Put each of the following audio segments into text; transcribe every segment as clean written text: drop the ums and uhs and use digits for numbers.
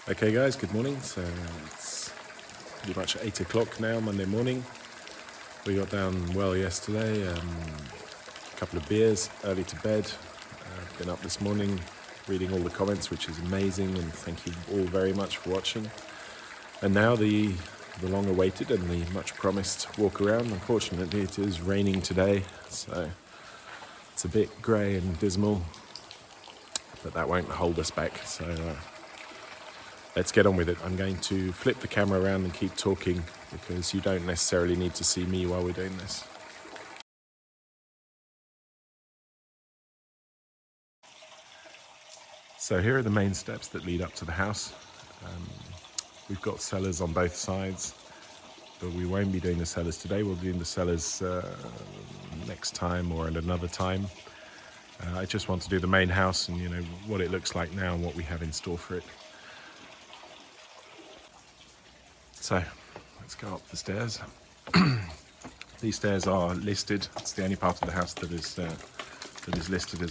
Okay guys, good morning. So it's pretty much 8 o'clock now, Monday morning. We got down well yesterday, a couple of beers, early to bed. Been up this morning reading all the comments, which is amazing, and thank you all very much for watching. And now the long awaited and the much promised walk around. Unfortunately it is raining today, so it's a bit grey and dismal, but that won't hold us back. So let's get on with it. I'm going to flip the camera around and keep talking because you don't necessarily need to see me while we're doing this. So here are the main steps that lead up to the house. We've got cellars on both sides, but we won't be doing the cellars today. We'll be doing the cellars next time or at another time. I just want to do the main house and what it looks like now and what we have in store for it. So let's go up the stairs. These stairs are listed. It's the only part of the house that is listed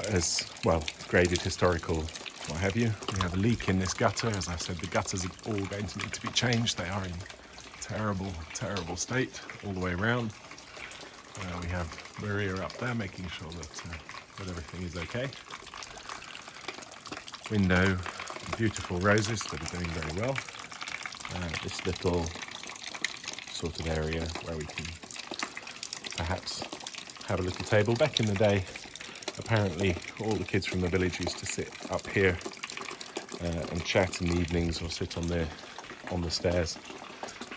as well, graded historical, what have you. We have a leak in this gutter. As I said, the gutters are all going to need to be changed. They are in terrible state all the way around. We have Maria up there making sure that everything is okay. Window, beautiful roses that are doing very well. This little sort of area where we can perhaps have a little table. Back in the day, apparently all the kids from the village used to sit up here and chat in the evenings or sit on the stairs.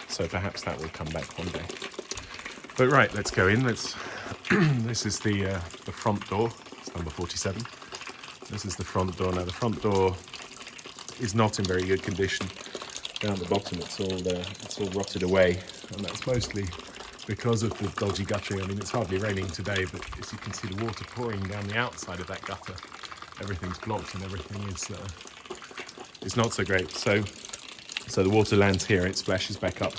So perhaps that will come back one day. But right, let's go in. This is the front door. It's number 47. This is the front door. Now the front door is not in very good condition. Down the bottom it's all rotted away, and that's mostly because of the dodgy guttering. I mean, it's hardly raining today, but as you can see, the water pouring down the outside of that gutter. Everything's blocked and everything is not so great. So the water lands here, it splashes back up.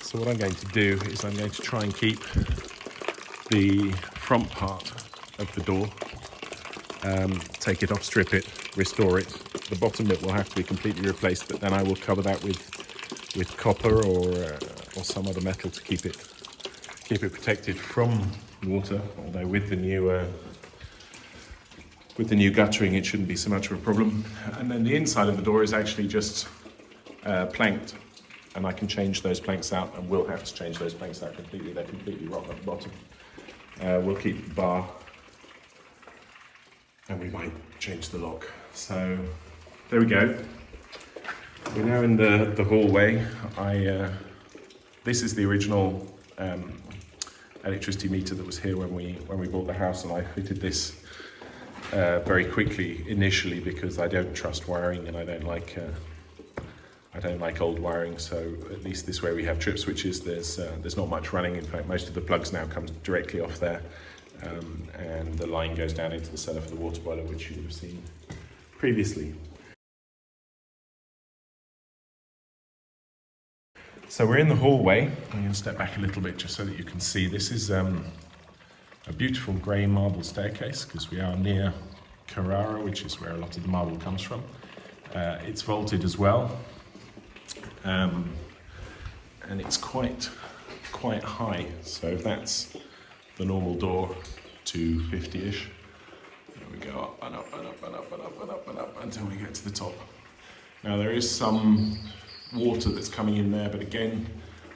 So what I'm going to do is I'm going to try and keep the front part of the door, take it off, strip it, restore it. The bottom bit will have to be completely replaced, but then I will cover that with copper or some other metal to keep it protected from water. Although with the new guttering, it shouldn't be so much of a problem. And then the inside of the door is actually just planked, and I can change those planks out, and we'll have to change those planks out completely. They're completely rotten at the bottom. We'll keep the bar, and we might change the lock. So there we go. We're now in the hallway. This is the original electricity meter that was here when we bought the house, and I fitted this very quickly initially because I don't trust wiring and I don't like old wiring. So at least this way we have trip switches. There's not much running. In fact, most of the plugs now come directly off there, and the line goes down into the cellar for the water boiler, which you would have seen previously. So we're in the hallway. I'm going to step back a little bit just so that you can see. This is a beautiful grey marble staircase because we are near Carrara, which is where a lot of the marble comes from. It's vaulted as well, and it's quite high. So that's the normal door to 50-ish. We go up and up and up and up and up and up and up until we get to the top. Now there is some water that's coming in there, but again,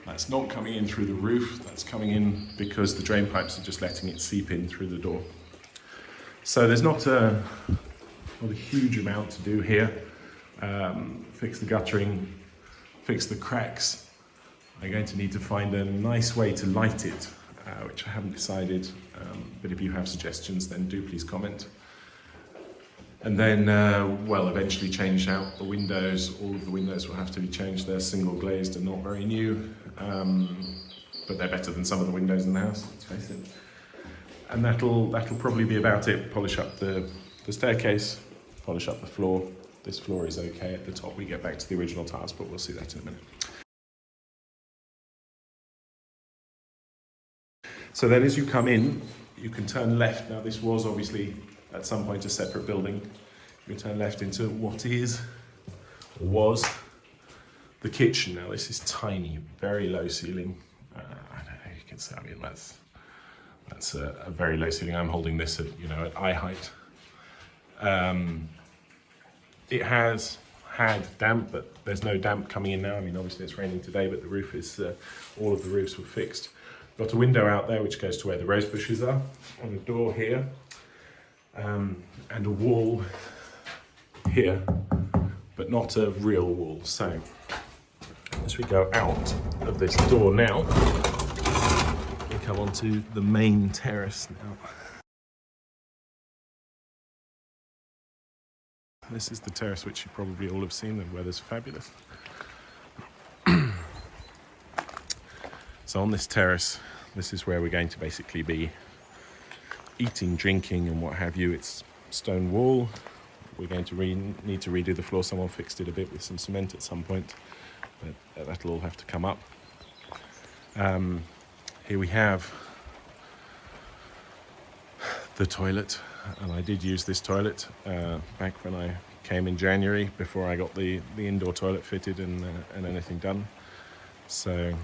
that's not coming in through the roof. That's coming in because the drain pipes are just letting it seep in through the door. So there's not a huge amount to do here. Fix the guttering, fix the cracks. I'm going to need to find a nice way to light it, which I haven't decided, but if you have suggestions, then do please comment. And then, eventually change out the windows. All of the windows will have to be changed. They're single glazed and not very new, but they're better than some of the windows in the house, let's face it. And that'll probably be about it. Polish up the staircase, polish up the floor. This floor is okay at the top. We get back to the original tiles, but we'll see that in a minute. So then as you come in, you can turn left. Now this was obviously at some point a separate building. we turn left into what is, or was, the kitchen. Now this is tiny, very low ceiling. I don't know, you can see, I mean, that's a very low ceiling. I'm holding this at, you know, at eye height. It has had damp, but there's no damp coming in now. I mean, obviously it's raining today, but the roof is, all of the roofs were fixed. Got a window out there which goes to where the rose bushes are, and a door here, and a wall here, but not a real wall. So as we go out of this door now, we come onto the main terrace now. This is the terrace which you probably all have seen. The weather's fabulous. So on this terrace, this is where we're going to basically be eating, drinking and what have you. It's stone wall. We're going to need to redo the floor. Someone fixed it a bit with some cement at some point, but that'll all have to come up. Here we have the toilet, and I did use this toilet back when I came in January, before I got the indoor toilet fitted and anything done. So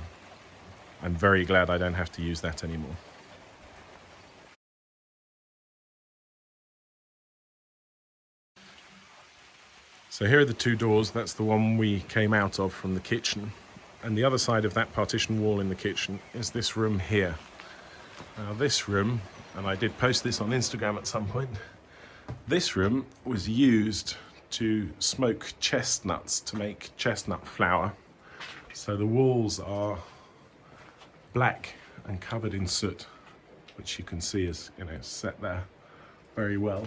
I'm very glad I don't have to use that anymore. So here are the two doors. That's the one we came out of from the kitchen. And the other side of that partition wall in the kitchen is this room here. Now this room, and I did post this on Instagram at some point, this room was used to smoke chestnuts, to make chestnut flour. So the walls are black and covered in soot, which you can see is, you know, set there very well.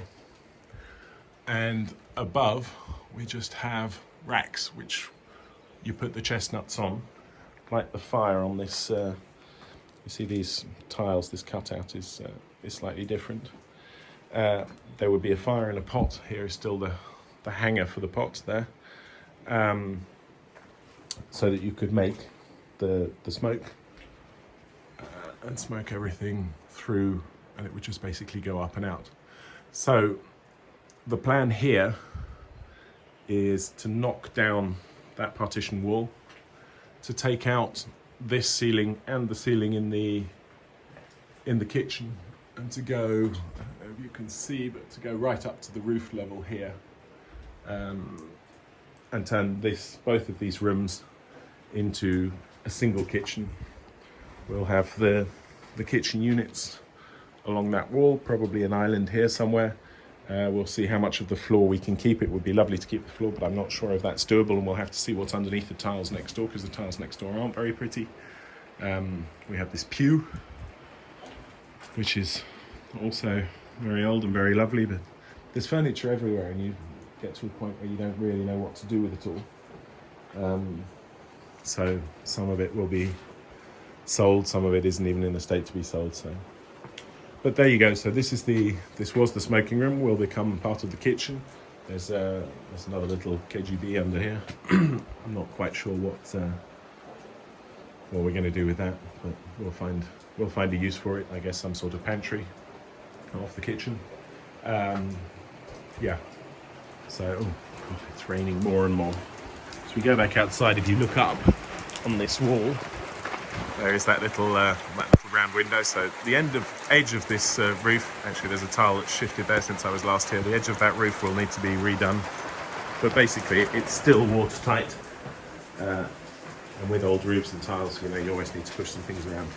And above we just have racks which you put the chestnuts on, light the fire on this. You see these tiles, this cutout is slightly different. There would be a fire in a pot. Here is still the hanger for the pot there, so that you could make the smoke and smoke everything through, and it would just basically go up and out. So the plan here is to knock down that partition wall, to take out this ceiling and the ceiling in the kitchen, and to go, I don't know if you can see, but to go right up to the roof level here, and turn both of these rooms into a single kitchen. We'll have the kitchen units along that wall, probably an island here somewhere. We'll see how much of the floor we can keep. It would be lovely to keep the floor, but I'm not sure if that's doable, and we'll have to see what's underneath the tiles next door, because the tiles next door aren't very pretty. We have this pew, which is also very old and very lovely, but there's furniture everywhere, and you get to a point where you don't really know what to do with it all. So some of it will be sold, some of it isn't even in a state to be sold. So, but there you go. So this was the smoking room. Will become part of the kitchen. There's another little KGB under here. I'm not quite sure what we're going to do with that, but we'll find a use for it. I guess some sort of pantry off the kitchen. Yeah. So it's raining more and more. So we go back outside. If you look up on this wall, there is that little round window. So the edge of this roof, actually there's a tile that's shifted there since I was last here. The edge of that roof will need to be redone, but basically it's still watertight. And with old roofs and tiles, you know, you always need to push some things around.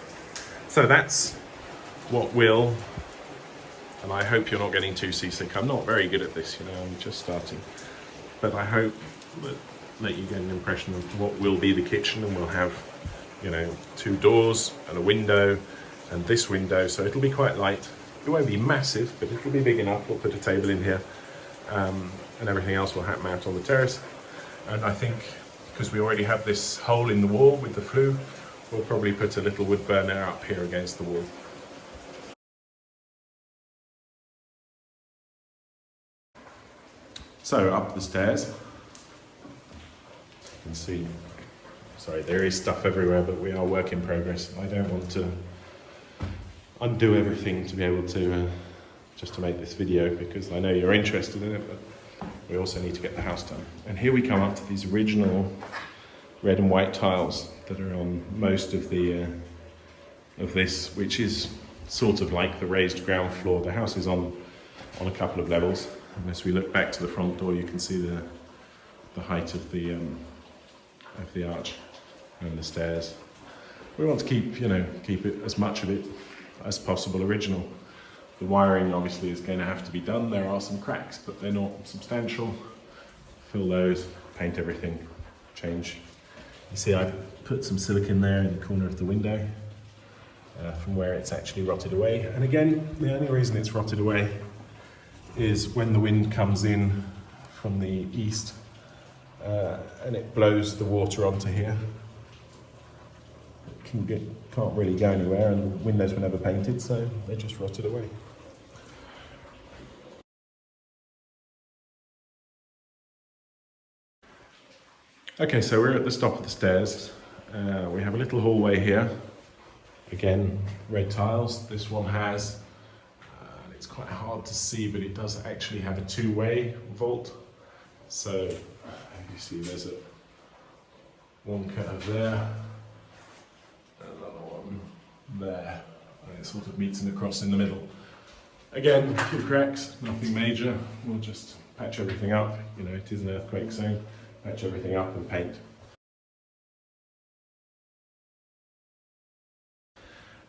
So that's what will, and I hope you're not getting too seasick. I'm not very good at this, you know, I'm just starting. But I hope that you get an impression of what will be the kitchen, and we'll have, you know, two doors and a window and this window, so it'll be quite light. It won't be massive, but it'll be big enough. We'll put a table in here, and everything else will happen out on the terrace. And I think, because we already have this hole in the wall with the flue, we'll probably put a little wood burner up here against the wall. So up the stairs, you can see, sorry, there is stuff everywhere, but we are work in progress. I don't want to undo everything to be able to just to make this video, because I know you're interested in it, but we also need to get the house done. And here we come up to these original red and white tiles that are on most of the of this, which is sort of like the raised ground floor. The house is on a couple of levels, and as we look back to the front door, you can see the height of the arch and the stairs. We want to keep it as much of it as possible original. The wiring obviously is going to have to be done. There are some cracks, but they're not substantial. Fill those, paint everything, change. You see I've put some silicone there in the corner of the window from where it's actually rotted away. And again, the only reason it's rotted away is when the wind comes in from the east and it blows the water onto here. It can't really go anywhere, and the windows were never painted, so they just rotted away. Okay, so we're at the top of the stairs. We have a little hallway here. Again, red tiles. This one has, it's quite hard to see, but it does actually have a two-way vault. So you see there's one curve there, another one there, and it sort of meets and across in the middle. Again, a few cracks, nothing major. We'll just patch everything up. It is an earthquake zone. Patch everything up and paint.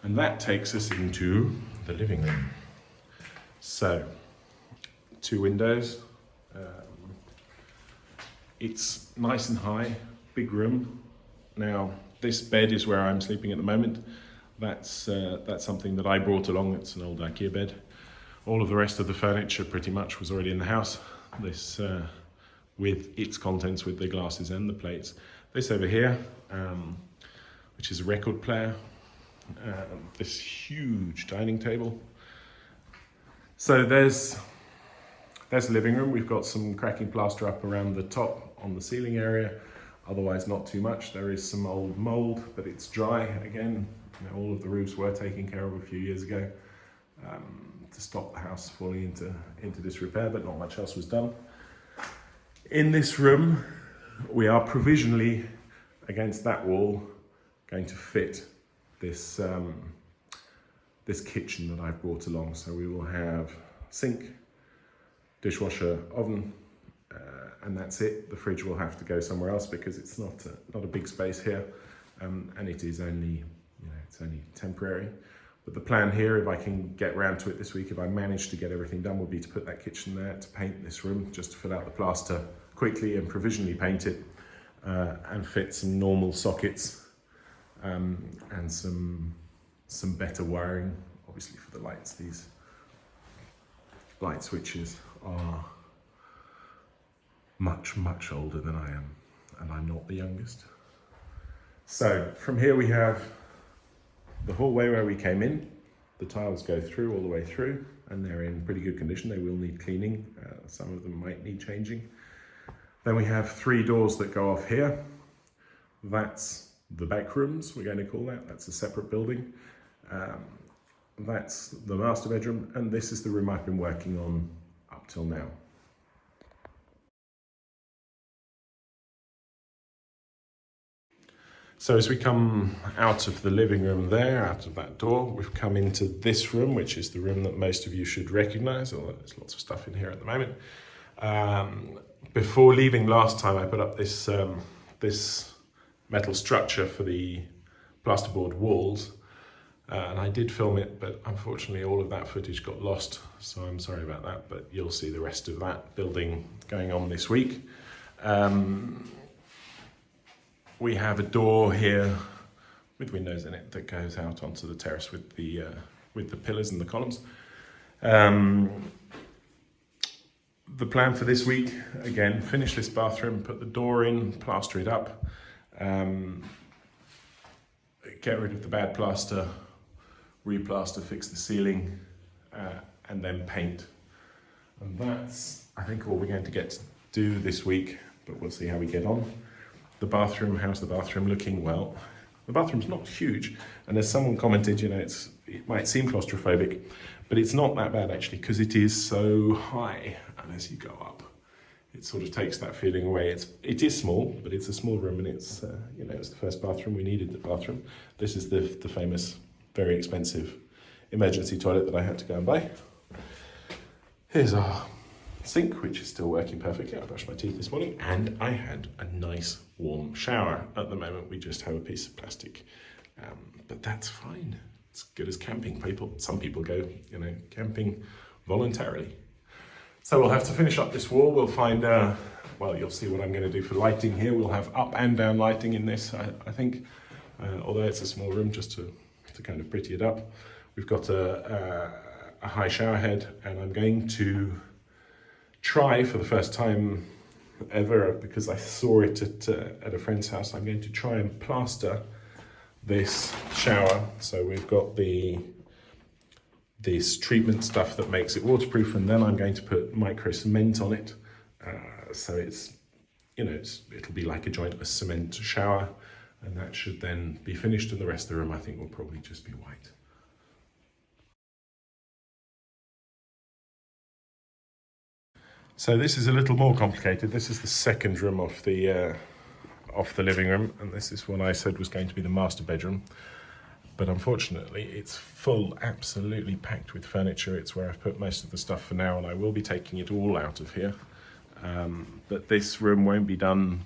And that takes us into the living room. So, 2 windows. It's nice and high, big room. Now, this bed is where I'm sleeping at the moment. That's something that I brought along. It's an old IKEA bed. All of the rest of the furniture pretty much was already in the house. This with its contents, with the glasses and the plates. This over here, which is a record player. This huge dining table. So there's the living room. We've got some cracking plaster up around the top on the ceiling area. Otherwise not too much. There is some old mold, but it's dry. Again, all of the roofs were taken care of a few years ago to stop the house falling into disrepair, but not much else was done. In this room, we are provisionally, against that wall, going to fit this this kitchen that I've brought along. So we will have sink, dishwasher, oven, and that's it. The fridge will have to go somewhere else because it's not a big space here, and it is only it's only temporary. But the plan here, if I can get round to it this week, if I manage to get everything done, would be to put that kitchen there, to paint this room, just to fill out the plaster quickly and provisionally paint it, and fit some normal sockets and some better wiring, obviously for the lights. These light switches are much, much older than I am, and I'm not the youngest. So from here we have the hallway where we came in. The tiles go through all the way through, and they're in pretty good condition. They will need cleaning. Some of them might need changing. Then we have 3 doors that go off here. That's the back rooms, we're going to call that. That's a separate building. That's the master bedroom, and this is the room I've been working on up till now. So as we come out of the living room there, out of that door, we've come into this room, which is the room that most of you should recognize, although there's lots of stuff in here at the moment. Before leaving last time, I put up this this metal structure for the plasterboard walls, and I did film it, but unfortunately all of that footage got lost, so I'm sorry about that, but you'll see the rest of that building going on this week. We have a door here with windows in it that goes out onto the terrace with the pillars and the columns. The plan for this week, again, finish this bathroom, put the door in, plaster it up, get rid of the bad plaster, replaster, fix the ceiling, and then paint. And that's, I think, all we're going to get to do this week, but we'll see how we get on. The bathroom, how's the bathroom looking? Well, the bathroom's not huge, and as someone commented, it might seem claustrophobic, but it's not that bad actually, because it is so high, and as you go up, it sort of takes that feeling away. It is small, but it's a small room, and it's you know, it's the first bathroom. We needed the bathroom. This is the famous, very expensive emergency toilet that I had to go and buy. Here's our sink, which is still working perfectly. I brushed my teeth this morning, and I had a nice warm shower. At the moment, we just have a piece of plastic, but that's fine. It's good as camping. Some people go, you know, camping voluntarily. So we'll have to finish up this wall. We'll find, well, you'll see what I'm going to do for lighting here. We'll have up and down lighting in this, I think, although it's a small room, just to kind of pretty it up. We've got a high shower head, and I'm going to try for the first time ever, because I saw it at a friend's house, I'm going to try and plaster this shower. So we've got this treatment stuff that makes it waterproof, and then I'm going to put micro cement on it, so it's, you know, it'll be like a jointless cement shower, and that should then be finished, and the rest of the room I think will probably just be white. So this is a little more complicated. This is the second room off the living room, and this is what I said was going to be the master bedroom. But unfortunately, it's full, absolutely packed with furniture. It's where I've put most of the stuff for now, and I will be taking it all out of here. But this room won't be done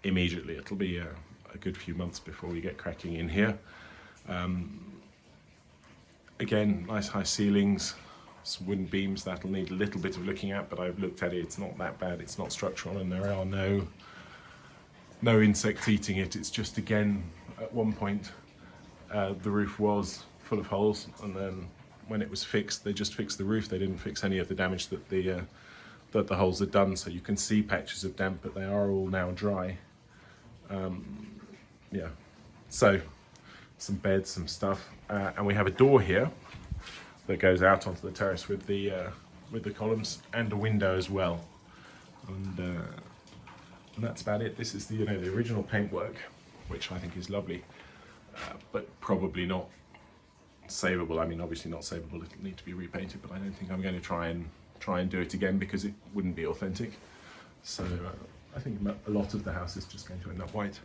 immediately. It'll be a good few months before we get cracking in here. Again, nice high ceilings, some wooden beams. That'll need a little bit of looking at, but I've looked at it. It's not that bad. It's not structural, and there are no insects eating it. It's just, again, at one point, the roof was full of holes, and then when it was fixed, they just fixed the roof. They didn't fix any of the damage that the holes had done. So you can see patches of damp, but they are all now dry. Yeah, so some beds, some stuff, and we have a door here that goes out onto the terrace with the columns, and a window as well. And that's about it. This is the original paintwork, which I think is lovely. But probably not savable. I mean, obviously not savable. It'll need to be repainted, but I don't think I'm going to try and do it again, because it wouldn't be authentic. So I think a lot of the house is just going to end up white.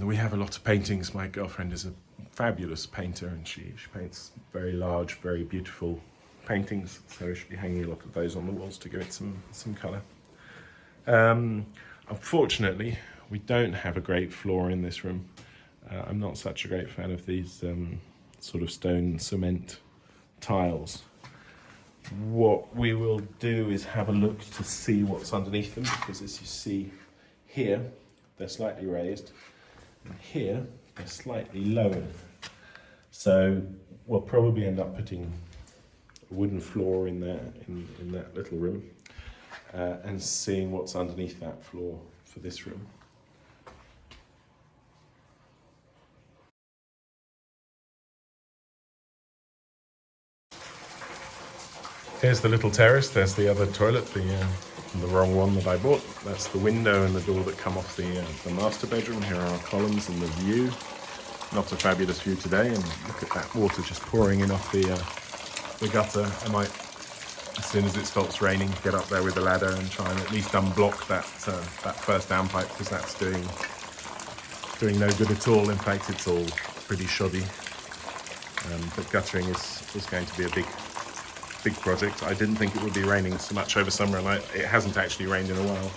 We have a lot of paintings. My girlfriend is a fabulous painter, and she paints very large, very beautiful paintings. So she'll be hanging a lot of those on the walls to give it some colour. Unfortunately, we don't have a great floor in this room. I'm not such a great fan of these sort of stone cement tiles. What we will do is have a look to see what's underneath them, because as you see here, they're slightly raised, and here they're slightly lower. So we'll probably end up putting a wooden floor in there, in that little room, and seeing what's underneath that floor for this room. Here's the little terrace. There's the other toilet, the wrong one that I bought. That's the window and the door that come off the master bedroom. Here are our columns and the view. Not a fabulous view today, and look at that water just pouring in off the gutter. I might, as soon as it stops raining, get up there with the ladder and try and at least unblock that first downpipe, because that's doing no good at all. In fact, it's all pretty shoddy. But guttering is going to be a big project. I didn't think it would be raining so much over summer, and it hasn't actually rained in a while.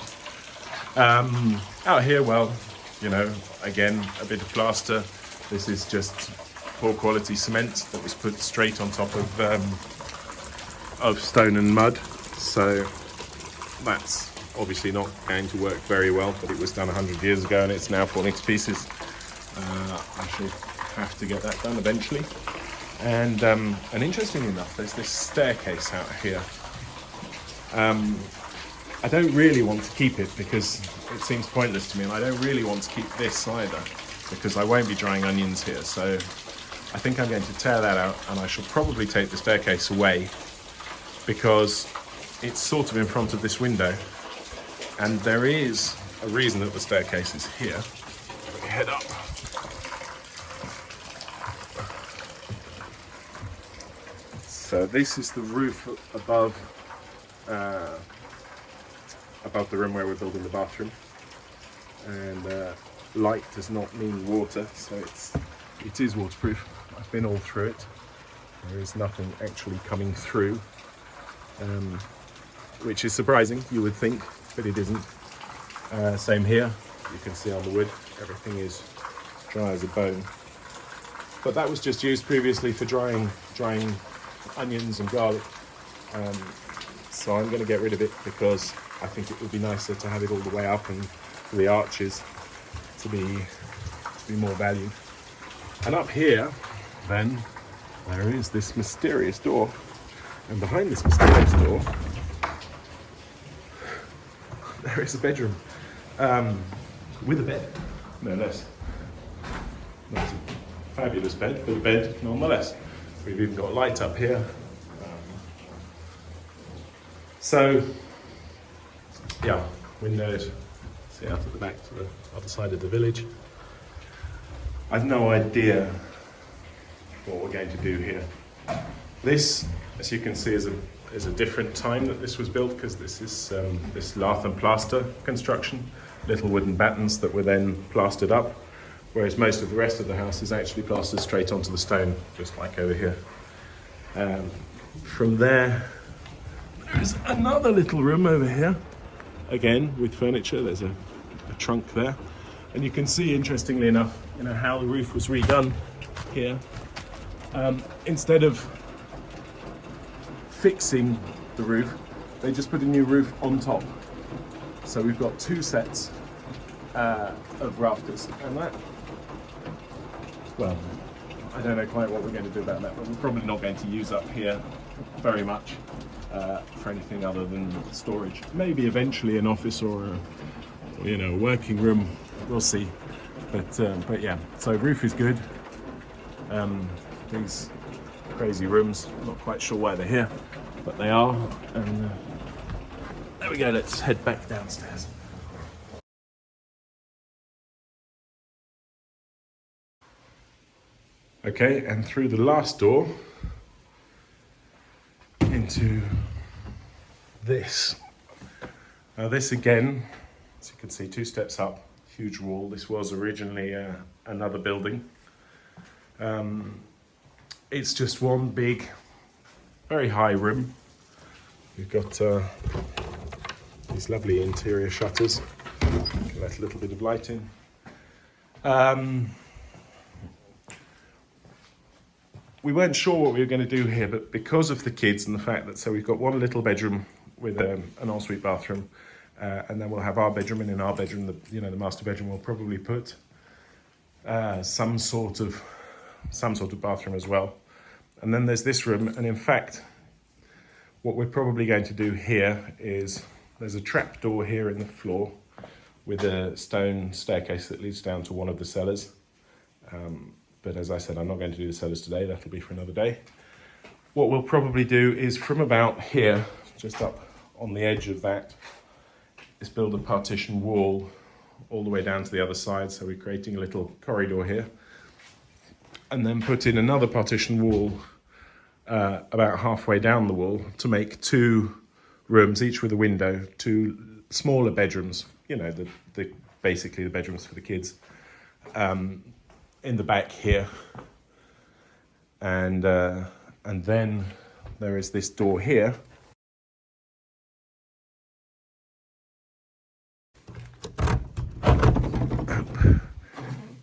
Out here, well, again, a bit of plaster. This is just poor quality cement that was put straight on top of stone and mud. So that's obviously not going to work very well, but it was done 100 years ago and it's now falling to pieces. I shall have to get that done eventually. And interestingly enough, there's this staircase out here. I don't really want to keep it because it seems pointless to me, and I don't really want to keep this either because I won't be drying onions here. So I think I'm going to tear that out, and I shall probably take the staircase away because it's sort of in front of this window, and there is a reason that the staircase is here. Let me head up. So this is the roof above above the room where we're building the bathroom. And light does not mean water, so it is waterproof. I've been all through it. There is nothing actually coming through, which is surprising, you would think, but it isn't. Same here, you can see on the wood, everything is dry as a bone. But that was just used previously for drying onions and garlic. So I'm going to get rid of it because I think it would be nicer to have it all the way up and for the arches to be more valued. And up here, then, there is this mysterious door. And behind this mysterious door, there is a bedroom with a bed, no less. Not a fabulous bed, but a bed nonetheless. We've even got a light up here. So, yeah, windows, see out at the back to the other side of the village. I've no idea what we're going to do here. This, as you can see, is a different time that this was built, because this is this lath and plaster construction, little wooden battens that were then plastered up, whereas most of the rest of the house is actually plastered straight onto the stone, just like over here. From there, there's another little room over here, again with furniture. There's a trunk there, and you can see, interestingly enough, how the roof was redone here. Instead of fixing the roof, they just put a new roof on top. So we've got two sets of rafters, and that, well, I don't know quite what we're going to do about that, but we're probably not going to use up here very much for anything other than storage. Maybe eventually an office or a working room, we'll see. But yeah, so roof is good. These crazy rooms, I'm not quite sure why they're here, but they are. And there we go, let's head back downstairs. Okay, and through the last door into this. Now this again, as you can see, 2 steps up, huge wall. This was originally another building. It's just one big, very high room. We've got these lovely interior shutters. Can let a little bit of light in. We weren't sure what we were going to do here, but because of the kids and the fact that, so we've got one little bedroom with an ensuite bathroom, and then we'll have our bedroom, and in our bedroom, the master bedroom, we'll probably put some sort of bathroom as well. And then there's this room, and in fact, what we're probably going to do here is there's a trap door here in the floor with a stone staircase that leads down to one of the cellars. But as I said, I'm not going to do the cellars today, that'll be for another day. What we'll probably do is from about here, just up on the edge of that, is build a partition wall all the way down to the other side. So we're creating a little corridor here. And then put in another partition wall about halfway down the wall to make 2 rooms, each with a window, 2 smaller bedrooms, basically the bedrooms for the kids. In the back here, and then there is this door here,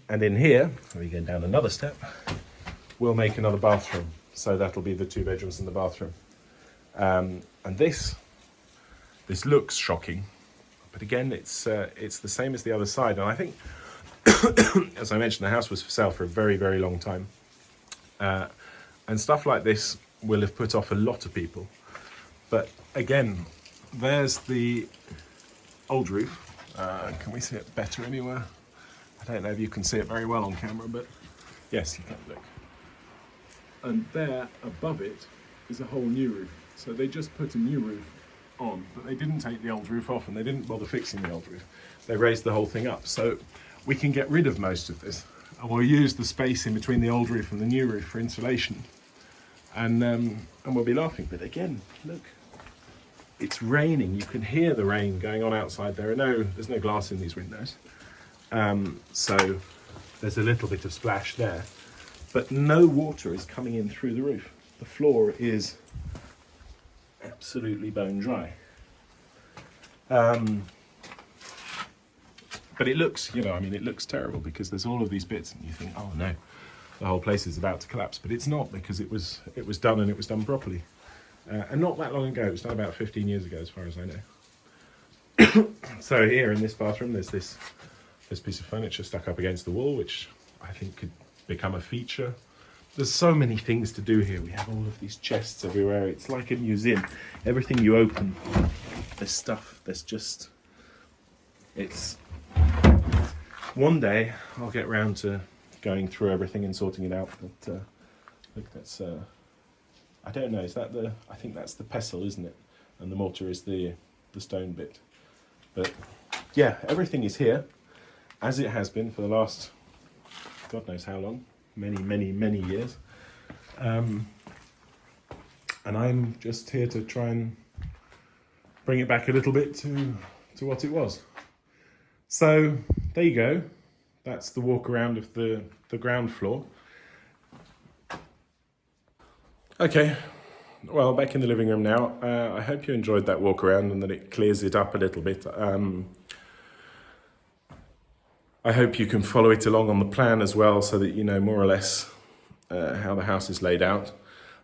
and in here, we go down another step, we'll make another bathroom, so that'll be the 2 bedrooms and the bathroom. And this looks shocking, but again, it's the same as the other side, and I think, as I mentioned, the house was for sale for a very, very long time. And stuff like this will have put off a lot of people. But again, there's the old roof. Can we see it better anywhere? I don't know if you can see it very well on camera, but yes, you can, look. And there above it is a whole new roof. So they just put a new roof on, but they didn't take the old roof off, and they didn't bother fixing the old roof. They raised the whole thing up. So we can get rid of most of this, and we'll use the space in between the old roof and the new roof for insulation, and we'll be laughing. But again, look, it's raining. You can hear the rain going on outside. There's no glass in these windows. So there's a little bit of splash there, but no water is coming in through the roof. The floor is absolutely bone dry. But it looks, it looks terrible because there's all of these bits and you think, oh no, the whole place is about to collapse. But it's not, because it was done, and it was done properly. And not that long ago. It was done about 15 years ago, as far as I know. So here in this bathroom, there's this piece of furniture stuck up against the wall, which I think could become a feature. There's so many things to do here. We have all of these chests everywhere. It's like a museum. Everything you open, there's stuff. It's... One day I'll get round to going through everything and sorting it out. But look, that's... I don't know. I think that's the pestle, isn't it? And the mortar is the stone bit. But yeah, everything is here, as it has been for the last, God knows how long, many years. And I'm just here to try and bring it back a little bit to what it was. So there you go. That's the walk around of the ground floor. Okay, well, back in the living room now. I hope you enjoyed that walk around and that it clears it up a little bit. I hope you can follow it along on the plan as well, so that you know more or less how the house is laid out.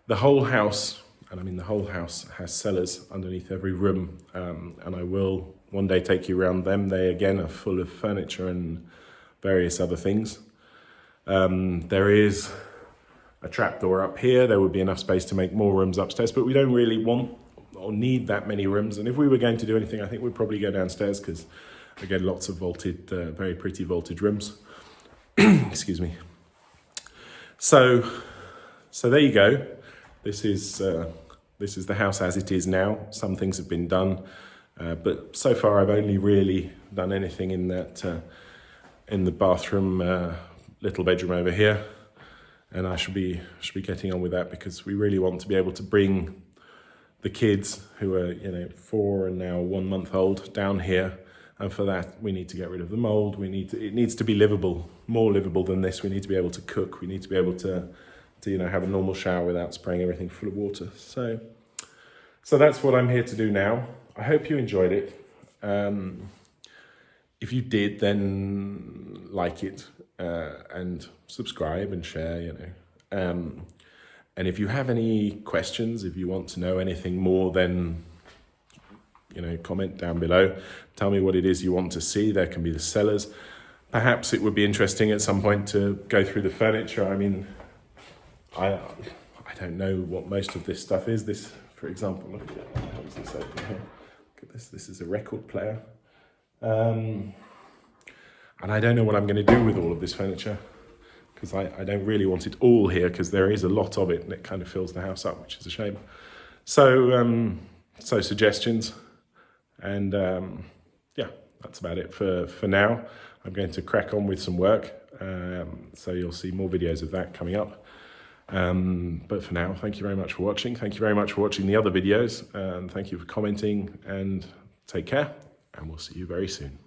The whole house, and I mean the whole house, has cellars underneath every room, and I will one day take you around them. They again are full of furniture and various other things. There is a trapdoor up here. There would be enough space to make more rooms upstairs, but we don't really want or need that many rooms. And if we were going to do anything, I think we'd probably go downstairs, because again, lots of vaulted, very pretty vaulted rooms. Excuse me. So there you go. This is the house as it is now. Some things have been done, but so far I've only really done anything in in the bathroom, little bedroom over here. And I should be getting on with that, because we really want to be able to bring the kids, who are 4 and now 1 month old, down here. And for that, we need to get rid of the mold. It needs to be livable, more livable than this. We need to be able to cook. We need to be able to have a normal shower without spraying everything full of water. So that's what I'm here to do now. I hope you enjoyed it. If you did, then like it and subscribe and share, And if you have any questions, if you want to know anything more, then, comment down below. Tell me what it is you want to see. There can be the cellars. Perhaps it would be interesting at some point to go through the furniture. I mean, I don't know what most of this stuff is. This, for example, look at it. How does this open here? Look at this. This is a record player. And I don't know what I'm going to do with all of this furniture, because I don't really want it all here, because there is a lot of it and it kind of fills the house up, which is a shame. So suggestions, and yeah, that's about it for now. I'm going to crack on with some work, so you'll see more videos of that coming up. But for now, thank you very much for watching. Thank you very much for watching the other videos, and thank you for commenting, and take care, and we'll see you very soon.